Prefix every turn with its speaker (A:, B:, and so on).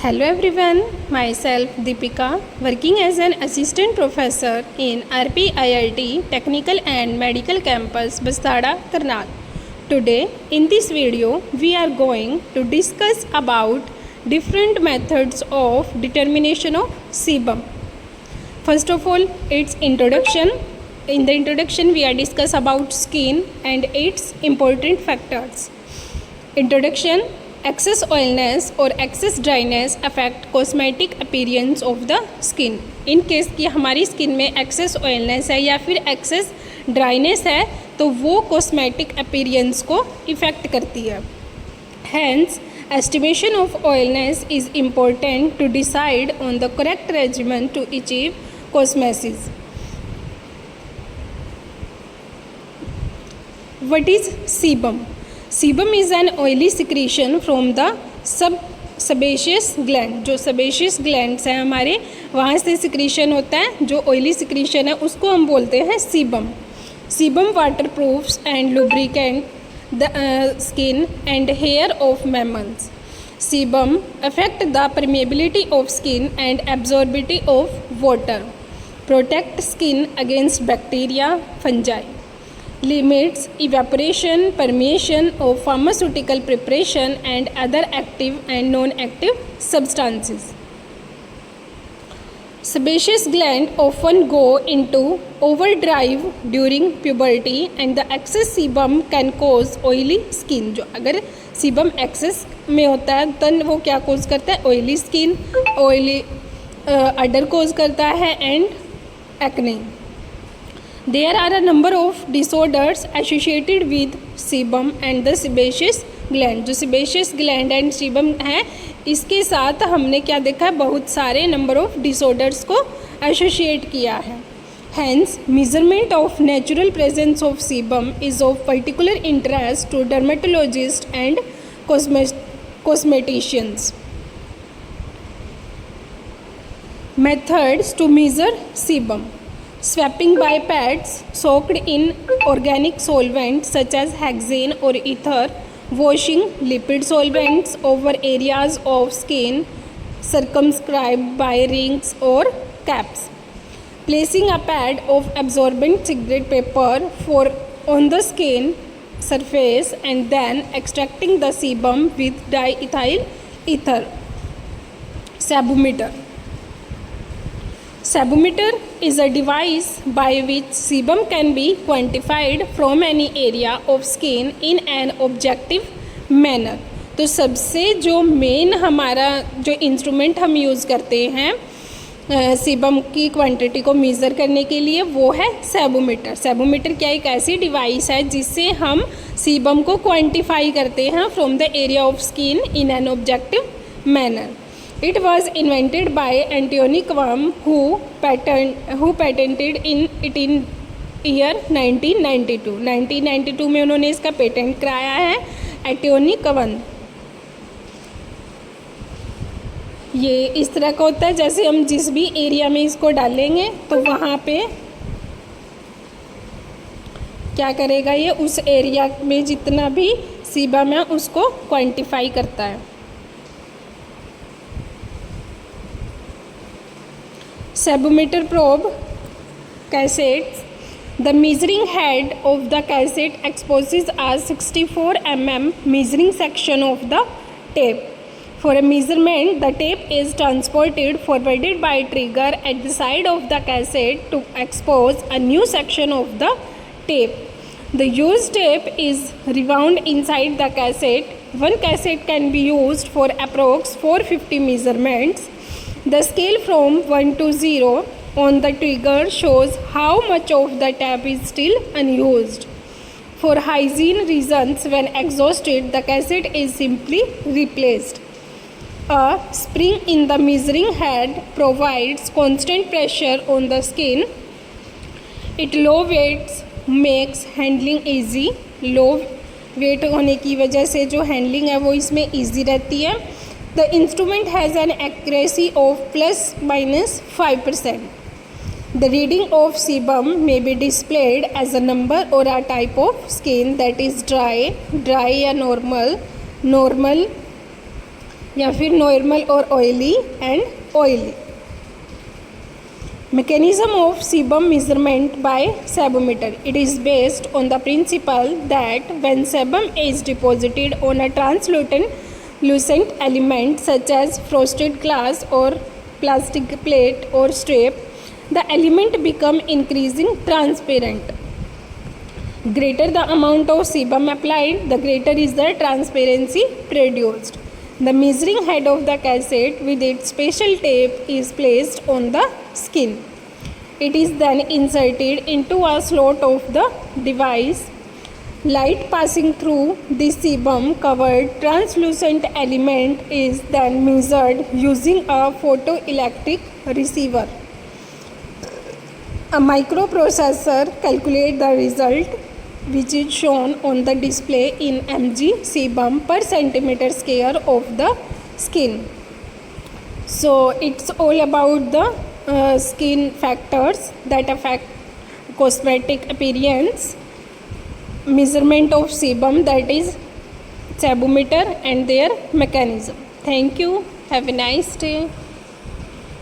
A: Hello everyone, myself Deepika, working as an assistant professor in RPIIT Technical and Medical Campus, Bastada, Karnal. Today, in this video, we are going to discuss about different methods of determination of sebum. First of all, its introduction. In the introduction, we are discuss about skin and its important factors. Introduction. Excess oiliness or excess dryness affect cosmetic appearance of the skin. In case कि हमारी skin में access oiliness है या फिर access dryness है तो वो cosmetic appearance को इफ़ेक्ट करती है. Hence, estimation of oiliness is important to decide on the correct regimen to achieve cosmesis. What is sebum? Sebum is an oily secretion from the sebaceous gland. जो sebaceous glands हैं हमारे वहाँ से secretion होता है. जो oily secretion है उसको हम बोलते हैं sebum. Sebum waterproofs and lubricant the skin and hair of mammals. Sebum affect the permeability of skin and absorbability of water. Protect skin against bacteria, fungi. Limits evaporation, permeation of pharmaceutical preparation and other active and non-active substances. Sebaceous gland often go into overdrive during puberty and the excess sebum can cause oily skin. जो अगर sebum excess में होता है तो वो क्या cause करता है? Oily skin, oily udder cause करता है and acne. There are a number of disorders associated with sebum and the sebaceous gland. जो sebaceous gland and sebum है इसके साथ हमने क्या देखा है? बहुत सारे number of disorders को associate किया है. Hence, measurement of natural presence of sebum is of particular interest to dermatologists and cosmeticians. Methods to measure sebum. Swapping by pads soaked in organic solvents such as hexane or ether, washing lipid solvents over areas of skin circumscribed by rings or caps, placing a pad of absorbent cigarette paper on the skin surface and then extracting the sebum with diethyl ether. Sebumeter. Sebumeter is a device by which sebum can be quantified from any area of skin in an objective manner. तो सबसे जो main हमारा जो instrument हम use करते हैं sebum की quantity को मेज़र करने के लिए वो है सेबोमीटर. सेबोमीटर क्या एक ऐसी डिवाइस है जिससे हम sebum को क्वांटिफाई करते हैं from the area of skin in an objective manner. It was invented by Antony Quam, who patented it in year 1992. 1992 में उन्होंने इसका पेटेंट कराया है. एंटोनी क्वाम. ये इस तरह का होता है जैसे हम जिस भी एरिया में इसको डालेंगे तो वहाँ पे क्या करेगा ये उस एरिया में जितना भी sebum है उसको क्वांटिफाई करता है. Sebumeter probe cassettes. The measuring head of the cassette exposes a 64 mm measuring section of the tape. For a measurement, the tape is transported forwarded by trigger at the side of the cassette to expose a new section of the tape. The used tape is rewound inside the cassette. One cassette can be used for approx 450 measurements. The scale from 1 to 0 on the trigger shows how much of the tape is still unused. For hygiene reasons, when exhausted, the cassette is simply replaced. A spring in the measuring head provides constant pressure on the skin. It low weights makes handling easy. Low weight होने की वजह से जो handling है वो इसमें easy रहती है. The instrument has an accuracy of plus minus 5%. The reading of sebum may be displayed as a number or a type of skin that is dry, dry या normal, normal या फिर normal और oily and oily. Mechanism of sebum measurement by sebometer. It is based on the principle that when sebum is deposited on a translucent element such as frosted glass or plastic plate or strip, the element become increasing transparent. Greater the amount of sebum applied, the greater is the transparency produced. The measuring head of the cassette with its special tape is placed on the skin. It is then inserted into a slot of the device. Light passing through the sebum covered translucent element is then measured using a photoelectric receiver. A microprocessor calculates the result, which is shown on the display in mg sebum per centimeter square of the skin. So it's all about the skin factors that affect cosmetic appearance, measurement of sebum, that is sebometer, and their mechanism. Thank you. Have a nice day.